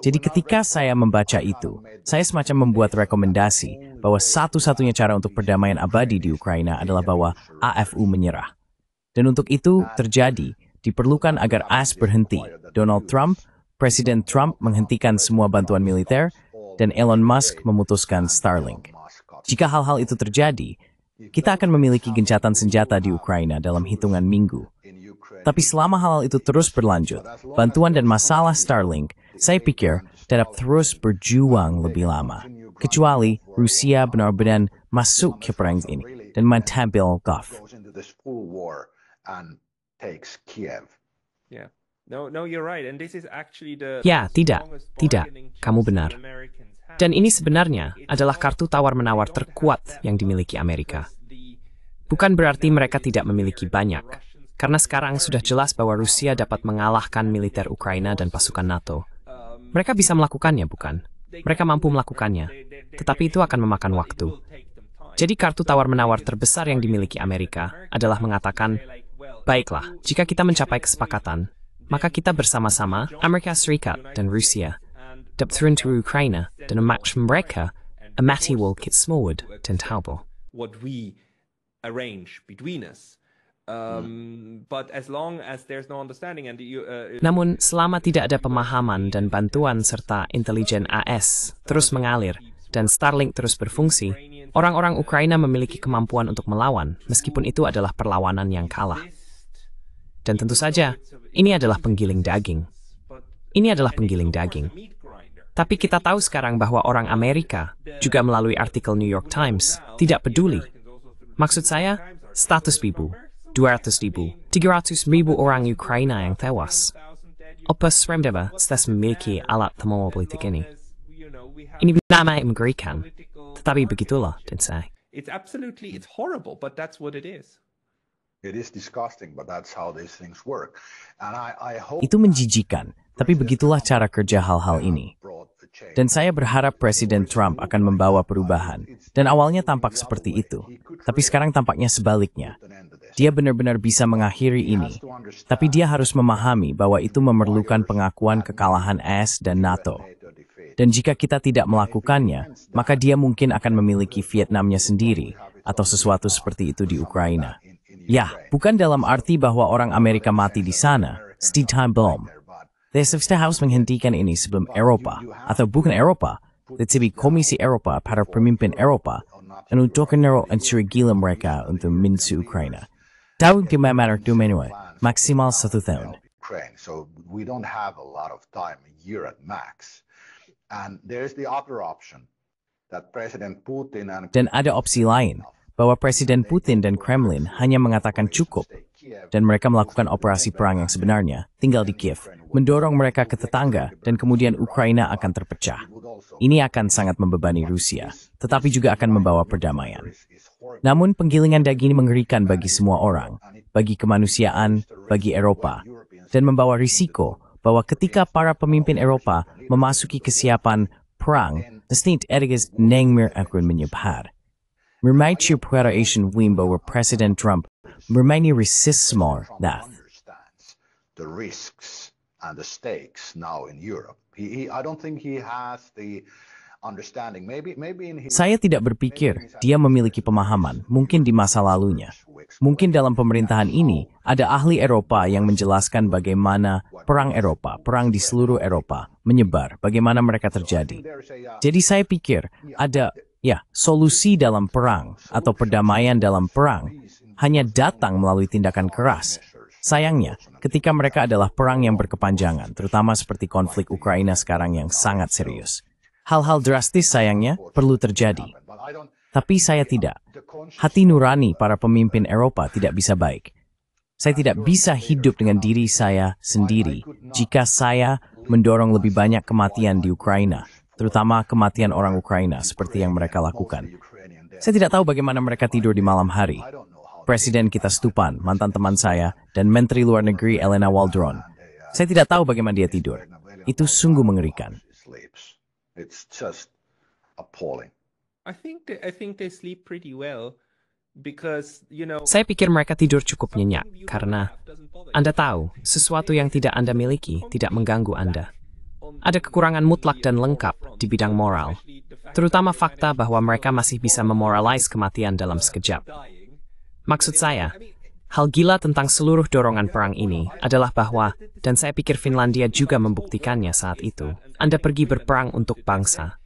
Jadi ketika saya membaca itu, saya semacam membuat rekomendasi bahwa satu-satunya cara untuk perdamaian abadi di Ukraina adalah bahwa AFU menyerah. Dan untuk itu terjadi, diperlukan agar AS berhenti. Donald Trump, Presiden Trump menghentikan semua bantuan militer, dan Elon Musk memutuskan Starlink. Jika hal-hal itu terjadi, kita akan memiliki gencatan senjata di Ukraina dalam hitungan minggu. Tapi selama hal itu terus berlanjut, bantuan dan masalah Starlink, saya pikir, tetap terus berjuang lebih lama. Kecuali Rusia benar-benar masuk ke perang ini dan mengambil Kiev. Ya, tidak, kamu benar. Dan ini sebenarnya adalah kartu tawar-menawar terkuat yang dimiliki Amerika. Bukan berarti mereka tidak memiliki banyak, karena sekarang sudah jelas bahwa Rusia dapat mengalahkan militer Ukraina dan pasukan NATO. Mereka bisa melakukannya, bukan? Mereka mampu melakukannya, tetapi itu akan memakan waktu. Jadi kartu tawar-menawar terbesar yang dimiliki Amerika adalah mengatakan, baiklah, jika kita mencapai kesepakatan, maka kita bersama-sama, Amerika Serikat dan Rusia, dapat turun ke Ukraina dan memaksa mereka amati wal kit smallwood dan taubo. What we arrange between us. But as long as there's no understanding and Namun, selama tidak ada pemahaman dan bantuan serta intelijen AS terus mengalir dan Starlink terus berfungsi, orang-orang Ukraina memiliki kemampuan untuk melawan, meskipun itu adalah perlawanan yang kalah. Dan tentu saja, ini adalah penggiling daging. Tapi kita tahu sekarang bahwa orang Amerika, juga melalui artikel New York Times, tidak peduli. Maksud saya, 100.000, 200.000, 300,000 orang Ukraina yang tewas. Opus Remdeva setelah memiliki alat pembawa politik ini. Ini namanya mengerikan, tetapi begitulah dan saya. It's horrible, but that's what it is. It is disgusting, but that's how these things work. And I hope Itu menjijikan, tapi begitulah cara kerja hal-hal ini. Dan saya berharap Presiden Trump akan membawa perubahan. Dan awalnya tampak seperti itu. Tapi sekarang tampaknya sebaliknya. Dia benar-benar bisa mengakhiri ini. Tapi dia harus memahami bahwa itu memerlukan pengakuan kekalahan AS dan NATO. Dan jika kita tidak melakukannya, maka dia mungkin akan memiliki Vietnamnya sendiri, atau sesuatu seperti itu di Ukraina. Ya, bukan dalam arti bahwa orang Amerika mati di sana, belum. Dia harus menghentikan ini sebelum Eropa, atau bukan Eropa, tetapi Komisi Eropa para pemimpin Eropa, menunjukkan mencuri gila mereka untuk minsu Ukraina. Tahun kemarin maksimal 1 tahun. So we don't have a lot of time, a year at max. And there's the other option that President Putin and Dan ada opsi lain, bahwa Presiden Putin dan Kremlin hanya mengatakan cukup, dan mereka melakukan operasi perang yang sebenarnya, tinggal di Kiev, mendorong mereka ke tetangga, dan kemudian Ukraina akan terpecah. Ini akan sangat membebani Rusia, tetapi juga akan membawa perdamaian. Namun penggilingan daging ini mengerikan bagi semua orang, bagi kemanusiaan, bagi Eropa, dan membawa risiko bahwa ketika para pemimpin Eropa memasuki kesiapan perang, instinct etis nengmir akan menyebar. Mermaid para Asian win bahwa Presiden Trump mermaini resist small death. the risks and the stakes now in Europe. I don't think he has the understanding. Maybe in his Saya tidak berpikir dia memiliki pemahaman, mungkin di masa lalunya. Mungkin dalam pemerintahan ini, ada ahli Eropa yang menjelaskan bagaimana perang Eropa, perang di seluruh Eropa, menyebar, bagaimana mereka terjadi. Jadi saya pikir ada solusi dalam perang atau perdamaian dalam perang hanya datang melalui tindakan keras. Sayangnya, ketika mereka adalah perang yang berkepanjangan, terutama seperti konflik Ukraina sekarang yang sangat serius. Hal-hal drastis sayangnya perlu terjadi. Tapi saya tidak. Hati nurani para pemimpin Eropa tidak bisa baik. Saya tidak bisa hidup dengan diri saya sendiri jika saya mendorong lebih banyak kematian di Ukraina, terutama kematian orang Ukraina seperti yang mereka lakukan. Saya tidak tahu bagaimana mereka tidur di malam hari. Presiden kita Stupan, mantan teman saya, dan Menteri Luar Negeri Elena Waldron. Saya tidak tahu bagaimana dia tidur. Itu sungguh mengerikan. It's just appalling. I think they sleep pretty well because Saya pikir mereka tidur cukup nyenyak karena Anda tahu, sesuatu yang tidak Anda miliki tidak mengganggu Anda. Ada kekurangan mutlak dan lengkap di bidang moral, terutama fakta bahwa mereka masih bisa memoralize kematian dalam sekejap. Maksud saya, hal gila tentang seluruh dorongan perang ini adalah bahwa, dan saya pikir Finlandia juga membuktikannya saat itu, Anda pergi berperang untuk bangsa.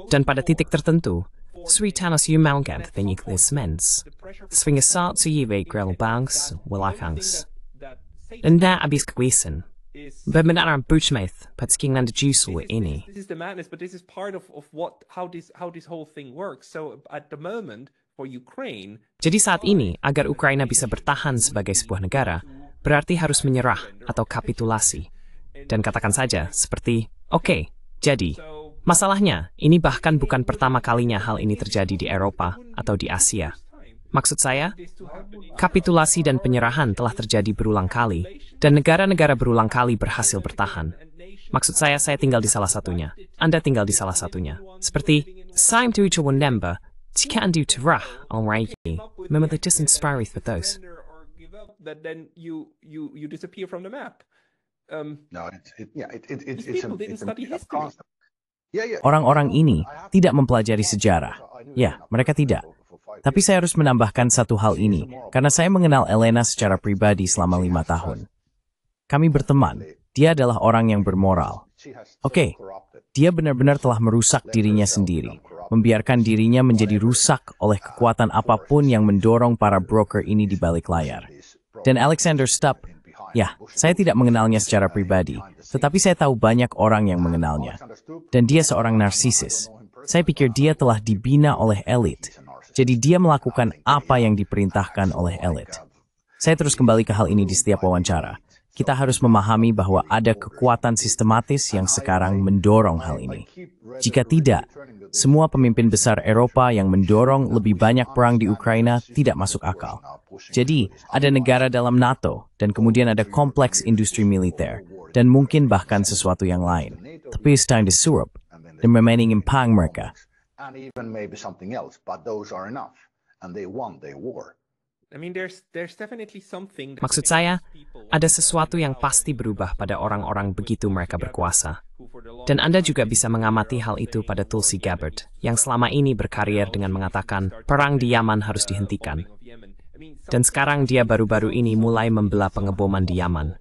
Dan pada titik tertentu, Sritanos Umalgant Penyiklismens, Svingesat Suyive Grelbangs, Willakangs. Dan na abis kewisen, bebenarnya Buchmeth, Patsking Nanda Jusel ini. This is the madness, but this is part of how this whole thing works. So at the moment, for Ukraine, Jadi saat ini, agar Ukraina bisa bertahan sebagai sebuah negara, berarti harus menyerah atau kapitulasi. Dan katakan saja, seperti, oke, jadi, masalahnya, ini bahkan bukan pertama kalinya hal ini terjadi di Eropa atau di Asia. Maksud saya, kapitulasi dan penyerahan telah terjadi berulang kali, dan negara-negara berulang kali berhasil bertahan. Maksud saya tinggal di salah satunya. Anda tinggal di salah satunya. Seperti, Saim tu Number, Can do to rah already. Remember the distance inspired with those. that then you disappear from the map. No, it's people didn't study a history. concept. Yeah. Orang-orang ini tidak mempelajari sejarah. Ya, mereka tidak. Tapi saya harus menambahkan satu hal ini, karena saya mengenal Elena secara pribadi selama 5 tahun. Kami berteman. Dia adalah orang yang bermoral. Oke, dia benar-benar telah merusak dirinya sendiri, membiarkan dirinya menjadi rusak oleh kekuatan apapun yang mendorong para broker ini di balik layar. Dan Alexander Stubb, saya tidak mengenalnya secara pribadi, tetapi saya tahu banyak orang yang mengenalnya. Dan dia seorang narsisis. Saya pikir dia telah dibina oleh elit. Jadi dia melakukan apa yang diperintahkan oleh elit. Saya terus kembali ke hal ini di setiap wawancara. Kita harus memahami bahwa ada kekuatan sistematis yang sekarang mendorong hal ini. Jika tidak, semua pemimpin besar Eropa yang mendorong lebih banyak perang di Ukraina tidak masuk akal. Jadi, ada negara dalam NATO, dan kemudian ada kompleks industri militer, dan mungkin bahkan sesuatu yang lain. Tapi it's time to surup, dan memainingin-pang mereka. And even maybe something else, but those are enough, and they won their war. I mean, there's definitely something. Maksud saya, ada sesuatu yang pasti berubah pada orang-orang begitu mereka berkuasa. Dan Anda juga bisa mengamati hal itu pada Tulsi Gabbard, yang selama ini berkarir dengan mengatakan perang di Yaman harus dihentikan. Dan sekarang dia baru-baru ini mulai membela pengeboman di Yaman.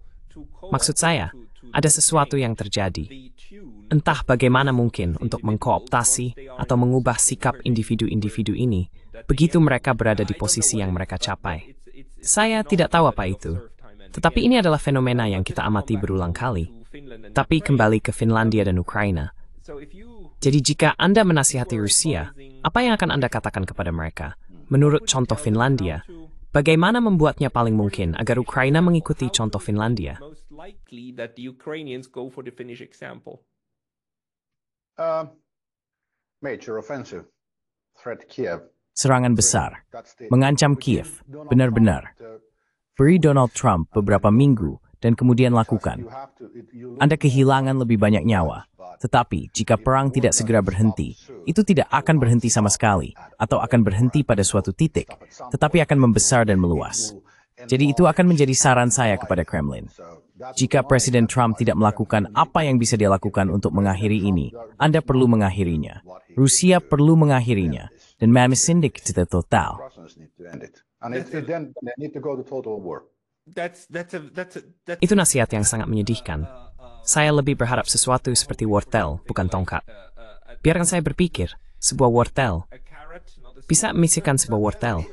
Maksud saya, ada sesuatu yang terjadi. Entah bagaimana mungkin untuk mengkooptasi atau mengubah sikap individu-individu ini, begitu mereka berada di posisi yang mereka capai. Saya tidak tahu apa itu, tetapi ini adalah fenomena yang kita amati berulang kali. Tapi kembali ke Finlandia dan Ukraina. Jadi jika Anda menasihati Rusia, apa yang akan Anda katakan kepada mereka? Menurut contoh Finlandia, bagaimana membuatnya paling mungkin agar Ukraina mengikuti contoh Finlandia? Major offensive threat Kiev. Serangan besar, mengancam Kiev, benar-benar. Beri Donald Trump beberapa minggu dan kemudian lakukan. Anda kehilangan lebih banyak nyawa, tetapi jika perang tidak segera berhenti, itu tidak akan berhenti sama sekali, atau akan berhenti pada suatu titik, tetapi akan membesar dan meluas. Jadi itu akan menjadi saran saya kepada Kremlin. Jika Presiden Trump tidak melakukan apa yang bisa dia lakukan untuk mengakhiri ini, Anda perlu mengakhirinya. Rusia perlu mengakhirinya, dan memisindik kita total. Itu nasihat yang sangat menyedihkan. Saya lebih berharap sesuatu seperti wortel, bukan tongkat. Biarkan saya berpikir, sebuah wortel. Bisa misikan sebuah wortel.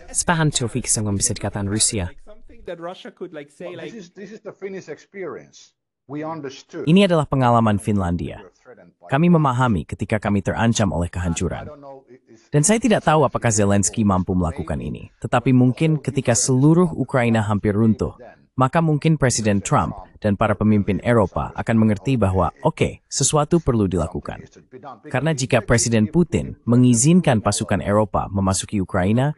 Sepahan Taufik yang bisa dikatakan Rusia. Ini adalah pengalaman Finlandia. Kami memahami ketika kami terancam oleh kehancuran. Dan saya tidak tahu apakah Zelensky mampu melakukan ini. Tetapi mungkin ketika seluruh Ukraina hampir runtuh, maka mungkin Presiden Trump dan para pemimpin Eropa akan mengerti bahwa, oke, sesuatu perlu dilakukan. Karena jika Presiden Putin mengizinkan pasukan Eropa memasuki Ukraina,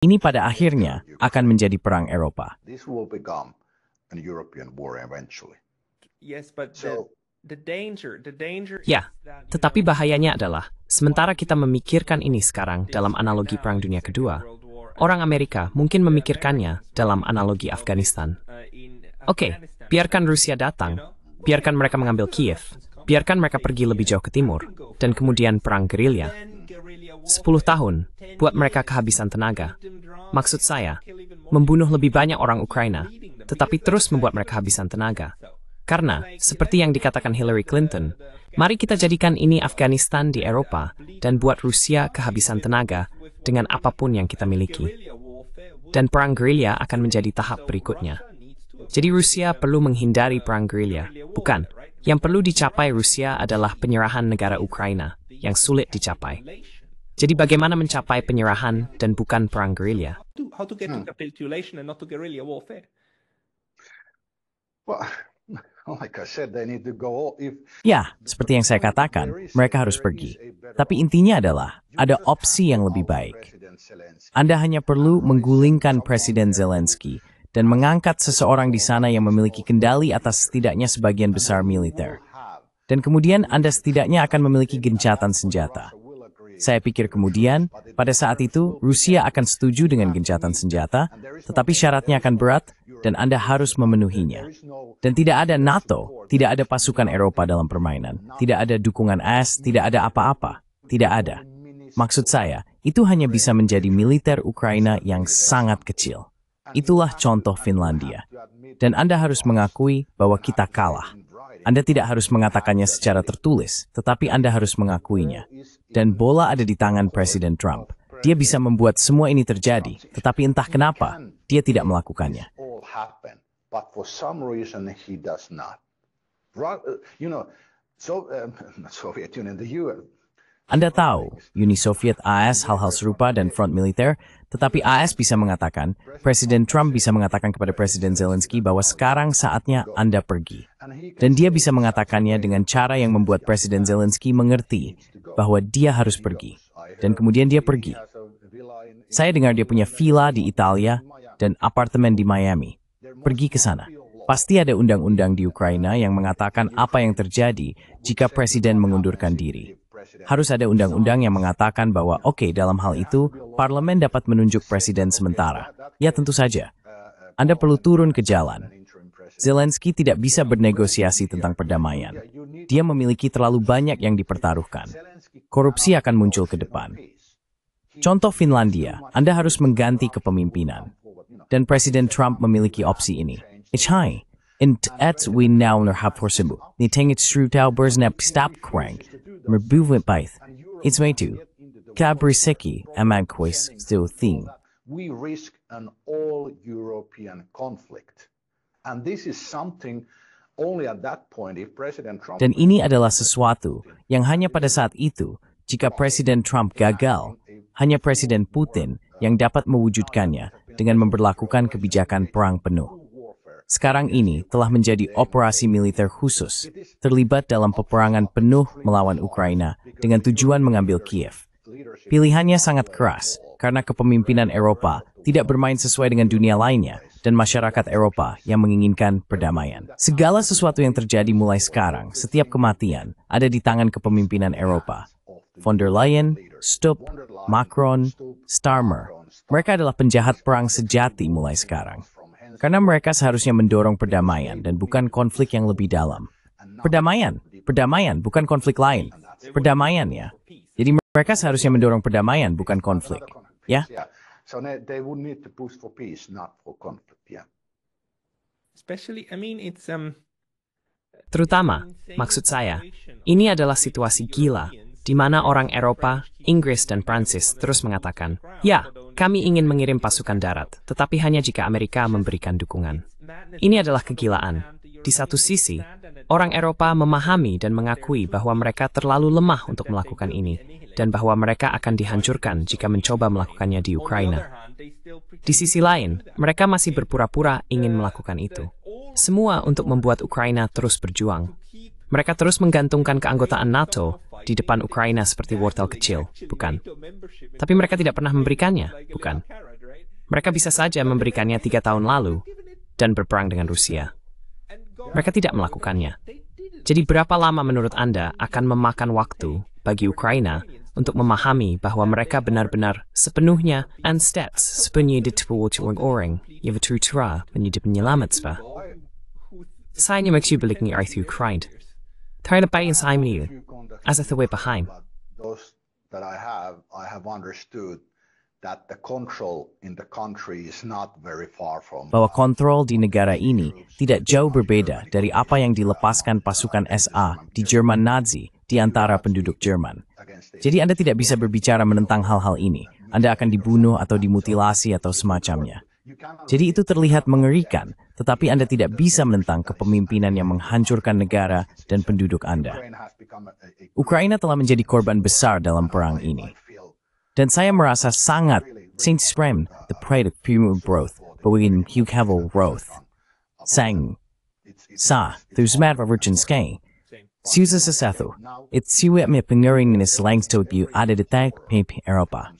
ini pada akhirnya akan menjadi perang Eropa. Ya, tetapi bahayanya adalah, sementara kita memikirkan ini sekarang dalam analogi Perang Dunia Kedua, orang Amerika mungkin memikirkannya dalam analogi Afghanistan. Oke, biarkan Rusia datang, biarkan mereka mengambil Kiev, biarkan mereka pergi lebih jauh ke timur, dan kemudian perang gerilya. 10 tahun, buat mereka kehabisan tenaga. Maksud saya, membunuh lebih banyak orang Ukraina, tetapi terus membuat mereka kehabisan tenaga. Karena, seperti yang dikatakan Hillary Clinton, mari kita jadikan ini Afghanistan di Eropa dan buat Rusia kehabisan tenaga dengan apapun yang kita miliki. Dan perang gerilya akan menjadi tahap berikutnya. Jadi Rusia perlu menghindari perang gerilya. Bukan, yang perlu dicapai Rusia adalah penyerahan negara Ukraina, yang sulit dicapai. Jadi bagaimana mencapai penyerahan dan bukan perang gerilya? How to get to capitulation and not to guerrilla warfare? Well, like I said, they need to go Ya, seperti yang saya katakan, mereka harus pergi. Tapi intinya adalah, ada opsi yang lebih baik. Anda hanya perlu menggulingkan Presiden Zelensky dan mengangkat seseorang di sana yang memiliki kendali atas setidaknya sebagian besar militer. Dan kemudian Anda setidaknya akan memiliki gencatan senjata. Saya pikir kemudian, pada saat itu, Rusia akan setuju dengan gencatan senjata, tetapi syaratnya akan berat, dan Anda harus memenuhinya. Dan tidak ada NATO, tidak ada pasukan Eropa dalam permainan, tidak ada dukungan AS, tidak ada apa-apa, tidak ada. Maksud saya, itu hanya bisa menjadi militer Ukraina yang sangat kecil. Itulah contoh Finlandia. Dan Anda harus mengakui bahwa kita kalah. Anda tidak harus mengatakannya secara tertulis, tetapi Anda harus mengakuinya. Dan bola ada di tangan Presiden Trump. Dia bisa membuat semua ini terjadi, tetapi entah kenapa, dia tidak melakukannya. But for some reason he does not. You know, Soviet Union, the Anda tahu, Uni Soviet, AS, hal-hal serupa dan front militer, tetapi AS bisa mengatakan, Presiden Trump bisa mengatakan kepada Presiden Zelensky bahwa sekarang saatnya Anda pergi. Dan dia bisa mengatakannya dengan cara yang membuat Presiden Zelensky mengerti bahwa dia harus pergi. Dan kemudian dia pergi. Saya dengar dia punya villa di Italia dan apartemen di Miami. Pergi ke sana. Pasti ada undang-undang di Ukraina yang mengatakan apa yang terjadi jika Presiden mengundurkan diri. Harus ada undang-undang yang mengatakan bahwa oke, dalam hal itu, parlemen dapat menunjuk presiden sementara. Ya tentu saja. Anda perlu turun ke jalan. Zelensky tidak bisa bernegosiasi tentang perdamaian. Dia memiliki terlalu banyak yang dipertaruhkan. Korupsi akan muncul ke depan. Contoh Finlandia, Anda harus mengganti kepemimpinan. Dan Presiden Trump memiliki opsi ini. High. In het we now have voorsimbu. Niteng het strutau bersnap stap krank. Merbuvet baith. It's way to. Kabriseki amanquis still thing. We risk an all-European conflict. And this is something only at that point if President Trump... Dan ini adalah sesuatu yang hanya pada saat itu, jika Presiden Trump gagal, hanya Presiden Putin yang dapat mewujudkannya dengan memberlakukan kebijakan perang penuh. Sekarang ini telah menjadi operasi militer khusus, terlibat dalam peperangan penuh melawan Ukraina dengan tujuan mengambil Kiev. Pilihannya sangat keras, karena kepemimpinan Eropa tidak bermain sesuai dengan dunia lainnya dan masyarakat Eropa yang menginginkan perdamaian. Segala sesuatu yang terjadi mulai sekarang, setiap kematian, ada di tangan kepemimpinan Eropa. Von der Leyen, Stubb, Macron, Starmer, mereka adalah penjahat perang sejati mulai sekarang. Karena mereka seharusnya mendorong perdamaian dan bukan konflik yang lebih dalam. Perdamaian, bukan konflik lain. Perdamaian ya. Jadi mereka seharusnya mendorong perdamaian, bukan konflik. Ya? So they would need to push for peace, not for conflict. Yeah. Especially, it's Terutama, maksud saya, ini adalah situasi gila di mana orang Eropa, Inggris, dan Prancis terus mengatakan, ya, kami ingin mengirim pasukan darat, tetapi hanya jika Amerika memberikan dukungan. Ini adalah kegilaan. Di satu sisi, orang Eropa memahami dan mengakui bahwa mereka terlalu lemah untuk melakukan ini, dan bahwa mereka akan dihancurkan jika mencoba melakukannya di Ukraina. Di sisi lain, mereka masih berpura-pura ingin melakukan itu. Semua untuk membuat Ukraina terus berjuang. Mereka terus menggantungkan keanggotaan NATO di depan Ukraina seperti wortel kecil, bukan? Tapi mereka tidak pernah memberikannya, bukan? Mereka bisa saja memberikannya 3 tahun lalu dan berperang dengan Rusia. Mereka tidak melakukannya. Jadi berapa lama menurut Anda akan memakan waktu bagi Ukraina untuk memahami bahwa mereka benar-benar sepenuhnya anstats sepenuhnya ditpulcurang orang yang bertutura menjadi penyelamat spa? Saya maksud ni arth Ukraine. Terlepas yang saya milih, as a way behind. Those that I have understood that the control in the country is not very far from... Bahwa kontrol di negara ini tidak jauh berbeda dari apa yang dilepaskan pasukan SA di Jerman Nazi di antara penduduk Jerman. Jadi Anda tidak bisa berbicara menentang hal-hal ini. Anda akan dibunuh atau dimutilasi atau semacamnya. Jadi itu terlihat mengerikan, tetapi Anda tidak bisa menentang kepemimpinan yang menghancurkan negara dan penduduk Anda. Ukraina telah menjadi korban besar dalam perang ini. Dan saya merasa sangat, Saint Sprem, the pride of pure growth, bawin Hughavel growth. Sang, sa, there's mad Virginskay. Susa sa satu, it's siwet me penguring in his langs to you added attack, pape Europa.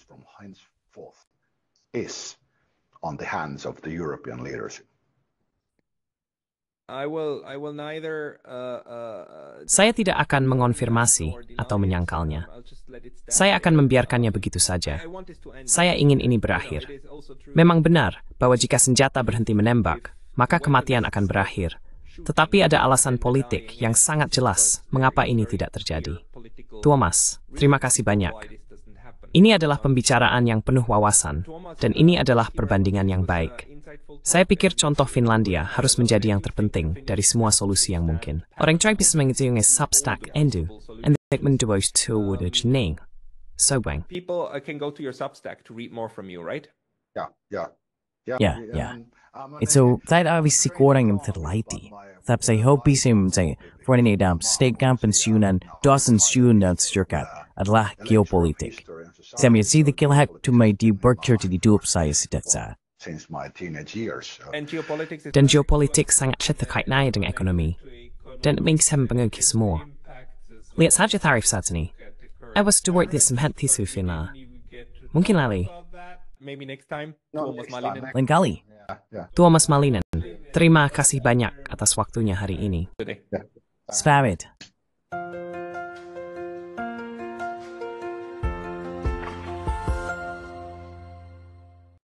Is on the hands of the European leadership. I will neither. Saya tidak akan mengonfirmasi atau menyangkalnya. Saya akan membiarkannya begitu saja. Saya ingin ini berakhir. Memang benar bahwa jika senjata berhenti menembak, maka kematian akan berakhir. Tetapi ada alasan politik yang sangat jelas mengapa ini tidak terjadi. Tuomas, terima kasih banyak. Ini adalah pembicaraan yang penuh wawasan, dan ini adalah perbandingan yang baik. Saya pikir contoh Finlandia harus menjadi yang terpenting dari semua solusi yang mungkin. Orang try bisa menghitung Substack endu, and they menduos toward ning. So bang. People can go to your Substack to read more from you, right? Yeah. Ya. Itu saya awis si kurang yang terlaiti. Tap saya hobi saya Forney dalam statement pensiunan dosen student dan serikat adalah geopolitik. Saya menjadi kilhak tumai di berkir di hidup saya sejak since my teenage years. Dan geopolitik sangat terkaitnya dengan ekonomi. Dan bisa mempengaruhi semua. Lihat saja tarif saat ini. Awas duit di semhati sufina. Mungkin lalu. Maybe next time. Lain kali. Tuomas Malinen, terima kasih banyak atas waktunya hari ini. Selamat.